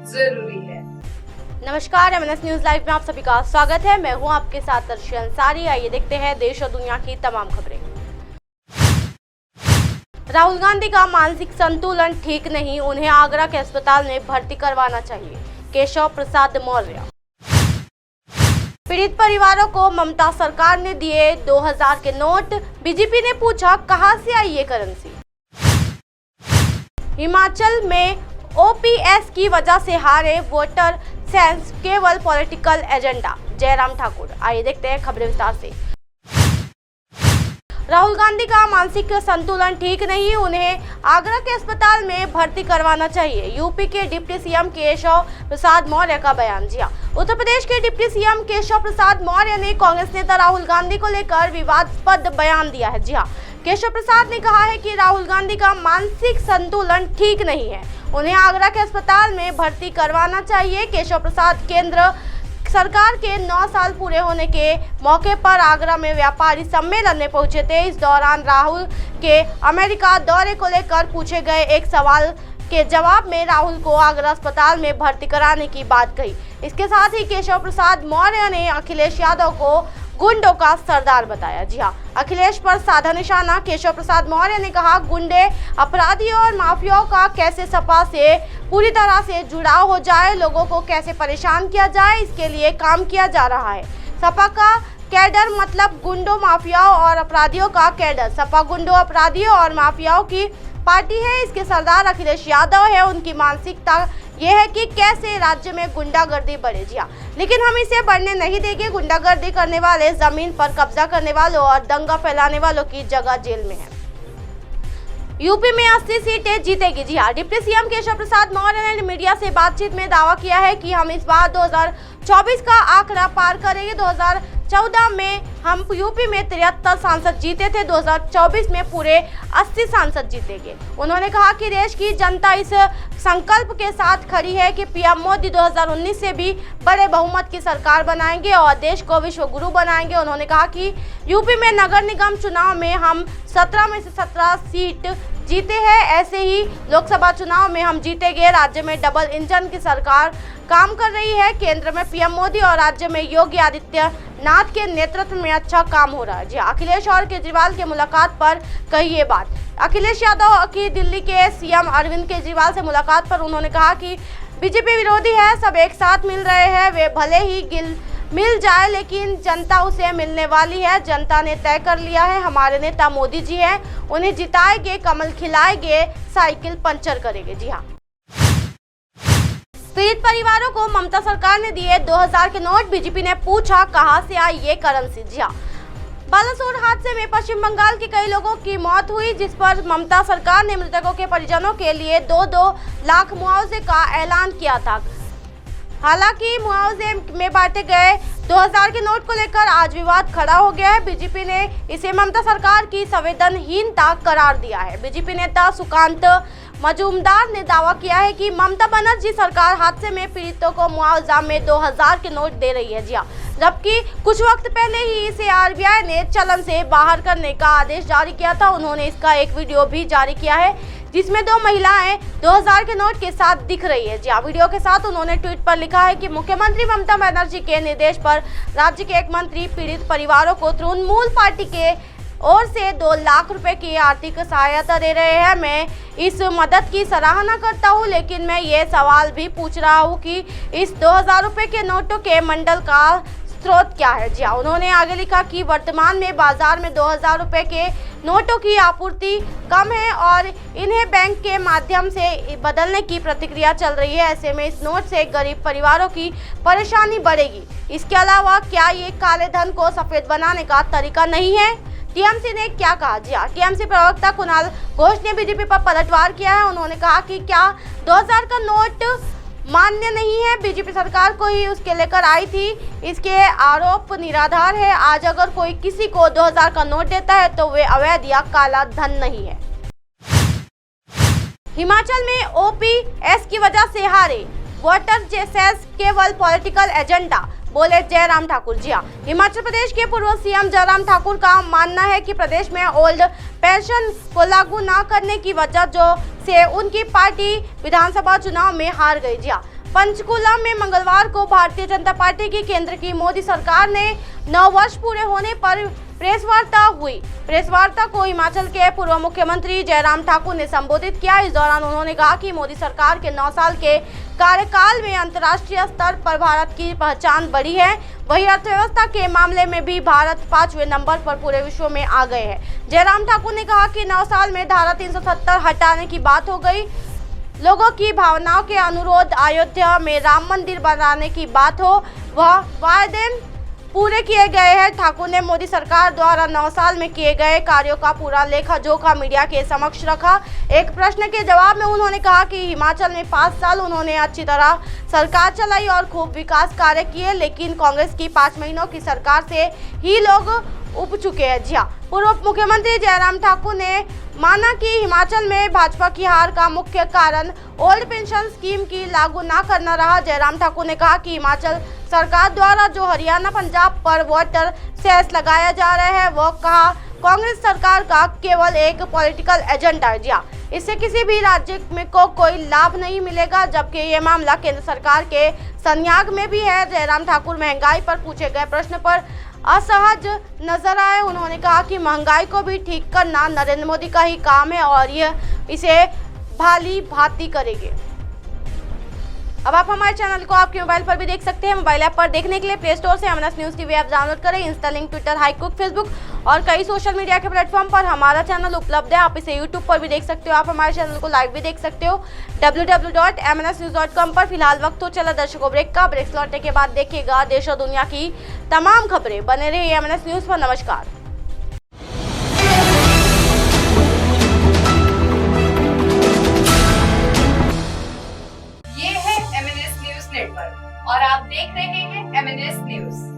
जरूरी है। नमस्कार, एमएनएस न्यूज लाइव में आप सभी का स्वागत है। मैं हूं आपके साथ अर्शी अंसारी। आइए देखते हैं देश और दुनिया की तमाम खबरें। राहुल गांधी का मानसिक संतुलन ठीक नहीं, उन्हें आगरा के अस्पताल में भर्ती करवाना चाहिए, केशव प्रसाद मौर्य। पीड़ित परिवारों को ममता सरकार ने दिए 2000 के नोट, बीजेपी ने पूछा कहां से आई ये करेंसी। हिमाचल में ओपीएस की वजह से हारे वोटर सेंस, केवल पॉलिटिकल एजेंडा, जयराम ठाकुर। आइए देखते हैं खबरें विस्तार से। राहुल गांधी का मानसिक संतुलन ठीक नहीं, उन्हें आगरा के अस्पताल में भर्ती करवाना चाहिए, यूपी के डिप्टी सीएम केशव प्रसाद मौर्य का बयान। जी हां, उत्तर प्रदेश के डिप्टी सीएम केशव प्रसाद मौर्य ने कांग्रेस नेता राहुल गांधी को लेकर विवादास्पद बयान दिया है। जी हां, केशव प्रसाद ने कहा है कि राहुल गांधी का मानसिक संतुलन ठीक नहीं है, उन्हें आगरा के अस्पताल में भर्ती करवाना चाहिए। केशव प्रसाद केंद्र सरकार के 9 साल पूरे होने के मौके पर आगरा में व्यापारी सम्मेलन में पहुंचे थे। इस दौरान राहुल के अमेरिका दौरे को लेकर पूछे गए एक सवाल के जवाब में राहुल को आगरा अस्पताल में भर्ती कराने की बात कही। इसके साथ ही केशव प्रसाद मौर्य ने अखिलेश यादव को गुंडों का सरदार बताया। जी हां, अखिलेश पर साधा निशाना। केशव प्रसाद मौर्य ने कहा, गुंडे, अपराधियों और माफियाओं का कैसे सपा से पूरी तरह से जुड़ाव हो जाए, लोगों को कैसे परेशान किया जाए, इसके लिए काम किया जा रहा है। सपा का कैडर मतलब गुंडों, माफियाओं और अपराधियों का कैडर। सपा गुंडों, अपराधियों और माफियाओं की पार्टी है, इसके सरदार अखिलेश यादव है। उनकी मानसिकता यह है कि कैसे राज्य में गुंडागर्दी बढ़े। जी हाँ, लेकिन हम इसे बढ़ने नहीं देंगे। गुंडागर्दी करने वाले, जमीन पर कब्जा करने वालों और दंगा फैलाने वालों की जगह जेल में है। यूपी में 80 सीटें जीतेगी। जी हाँ, डिप्टी सीएम केशव प्रसाद मौर्य ने मीडिया से बातचीत में दावा किया है कि हम इस बार 2024 का आंकड़ा पार करेंगे। 2014 में हम यूपी में 73 सांसद जीते थे, 2024 में पूरे 80 सांसद जीतेंगे। उन्होंने कहा कि देश की जनता इस संकल्प के साथ खड़ी है कि पीएम मोदी 2019 से भी बड़े बहुमत की सरकार बनाएंगे और देश को विश्व गुरु बनाएंगे। उन्होंने कहा कि यूपी में नगर निगम चुनाव में हम 17 में से 17 सीट जीते हैं, ऐसे ही लोकसभा चुनाव में हम जीतेंगे। राज्य में डबल इंजन की सरकार काम कर रही है। केंद्र में पीएम मोदी और राज्य में योगी आदित्यनाथ के नेतृत्व में अच्छा काम हो रहा है। जी, अखिलेश और केजरीवाल के मुलाकात पर कही ये बात। अखिलेश यादव की दिल्ली के सीएम अरविंद केजरीवाल से मुलाकात पर उन्होंने कहा कि बीजेपी विरोधी है, सब एक साथ मिल रहे हैं, वे भले ही मिल जाए लेकिन जनता उसे मिलने वाली है। जनता ने तय कर लिया है, हमारे नेता मोदी जी हैं, उन्हें जिताएंगे, कमल खिलाएंगे, साइकिल पंचर करेंगे। जी हाँ, पीड़ित परिवारों को ममता सरकार ने दिए 2000 के नोट, बीजेपी ने पूछा कहां से आई ये करेंसी। जी हाँ, बालासोर हादसे में पश्चिम बंगाल के कई लोगों की मौत हुई, जिस पर ममता सरकार ने मृतकों के परिजनों के लिए 2-2 लाख मुआवजे का ऐलान किया था। हालांकि मुआवजे में बांटे गए 2000 के नोट को लेकर आज विवाद खड़ा हो गया है। बीजेपी ने इसे ममता सरकार की संवेदनहीनता करार दिया है। बीजेपी नेता सुकांत मजूमदार ने दावा किया है कि ममता बनर्जी सरकार हादसे में पीड़ितों को मुआवजा में 2000 के नोट दे रही है। जी हाँ, जबकि कुछ वक्त पहले ही इसे आरबीआई ने चलन से बाहर करने का आदेश जारी किया था। उन्होंने इसका एक वीडियो भी जारी किया है जिसमें 2 महिलाएं 2000 के नोट के साथ दिख रही है। जी, वीडियो के साथ उन्होंने ट्वीट पर लिखा है कि मुख्यमंत्री ममता बनर्जी के निर्देश पर राज्य के एक मंत्री पीड़ित परिवारों को तृणमूल पार्टी के ओर से 2 लाख रुपए की आर्थिक सहायता दे रहे हैं। मैं इस मदद की सराहना करता हूं, लेकिन मैं ये सवाल भी पूछ रहा हूं कि इस 2000 रुपए के नोटों के मंडल का स्रोत क्या है। जी, उन्होंने आगे लिखा कि वर्तमान में बाजार में 2000 रुपए के नोटों की आपूर्ति कम है और इन्हें बैंक के माध्यम से बदलने की प्रक्रिया चल रही है। ऐसे में इस नोट से गरीब परिवारों की परेशानी बढ़ेगी। इसके अलावा क्या ये काले धन को सफेद बनाने का तरीका नहीं है? टीएमसी ने क्या कहा? जी हाँ, टीएमसी प्रवक्ता कुणाल घोष ने बीजेपी पर पलटवार किया है। उन्होंने कहा कि क्या 2000 का नोट मान्य नहीं है, बीजेपी सरकार को ही उसके लेकर आई थी, इसके आरोप निराधार है। आज अगर कोई किसी को 2000 का नोट देता है तो वे अवैध या काला धन नहीं है। हिमाचल में ओपीएस की वजह से हारे वोटर सेंस, केवल पॉलिटिकल एजेंडा, बोले जयराम ठाकुर। जी हाँ, हिमाचल प्रदेश के पूर्व सीएम जयराम ठाकुर का मानना है कि प्रदेश में ओल्ड पेंशन को लागू न करने की वजह से उनकी पार्टी विधानसभा चुनाव में हार गई। जी हाँ, पंचकुला में मंगलवार को भारतीय जनता पार्टी की केंद्र की मोदी सरकार ने 9 वर्ष पूरे होने पर प्रेस वार्ता हुई। प्रेस वार्ता को हिमाचल के पूर्व मुख्यमंत्री जयराम ठाकुर ने संबोधित किया। इस दौरान उन्होंने कहा कि मोदी सरकार के 9 साल के कार्यकाल में अंतर्राष्ट्रीय स्तर पर भारत की पहचान बढ़ी है। वहीं अर्थव्यवस्था के मामले में भी भारत 5वें नंबर पर पूरे विश्व में आ गए हैं। जयराम ठाकुर ने कहा कि 9 साल में धारा 370 हटाने की बात हो गई, लोगों की भावनाओं के अनुरोध अयोध्या में राम मंदिर बनाने की बात हो, वह वायदे पूरे किए गए हैं। ठाकुर ने मोदी सरकार द्वारा 9 साल में किए गए कार्यों का पूरा लेखा जोखा मीडिया के समक्ष रखा। एक प्रश्न के जवाब में उन्होंने कहा कि हिमाचल में 5 साल उन्होंने अच्छी तरह सरकार चलाई और खूब विकास कार्य किए, लेकिन कांग्रेस की 5 महीनों की सरकार से ही लोग उब चुके हैं। जी हाँ, पूर्व मुख्यमंत्री जयराम ठाकुर ने माना कि हिमाचल में भाजपा की हार का मुख्य कारण ओल्ड पेंशन स्कीम की लागू न करना रहा। जयराम ठाकुर ने कहा कि हिमाचल सरकार द्वारा जो हरियाणा पंजाब पर वाटर सेस लगाया जा रहा है, वो कहा कांग्रेस सरकार का केवल एक पॉलिटिकल एजेंडा है। जी हाँ, इससे किसी भी राज्य में को कोई लाभ नहीं मिलेगा, जबकि ये मामला केंद्र सरकार के संज्ञान में भी है। जयराम ठाकुर महंगाई पर पूछे गए प्रश्न पर असहज नजर आए। उन्होंने कहा कि महंगाई को भी ठीक करना नरेंद्र मोदी का ही काम है और यह इसे भाली भांति करेंगे। अब आप हमारे चैनल को आपके मोबाइल पर भी देख सकते हैं। मोबाइल ऐप पर देखने के लिए प्ले स्टोर से MNS news TV app download करें। इंस्टा, लिंक, ट्विटर, हाईकुक, फेसबुक और कई सोशल मीडिया के प्लेटफॉर्म पर हमारा चैनल उपलब्ध है। आप इसे यूट्यूब पर भी देख सकते हो। आप हमारे चैनल को लाइव भी देख सकते हो www.mnsnews.com पर। फिलहाल वक्त हो चला दर्शकों ब्रेक का। ब्रेक लौटने के बाद देखिएगा देश और दुनिया की तमाम खबरें। बने रहिए एमएनएस न्यूज पर। नमस्कार। और आप देख रहे हैं MNS न्यूज।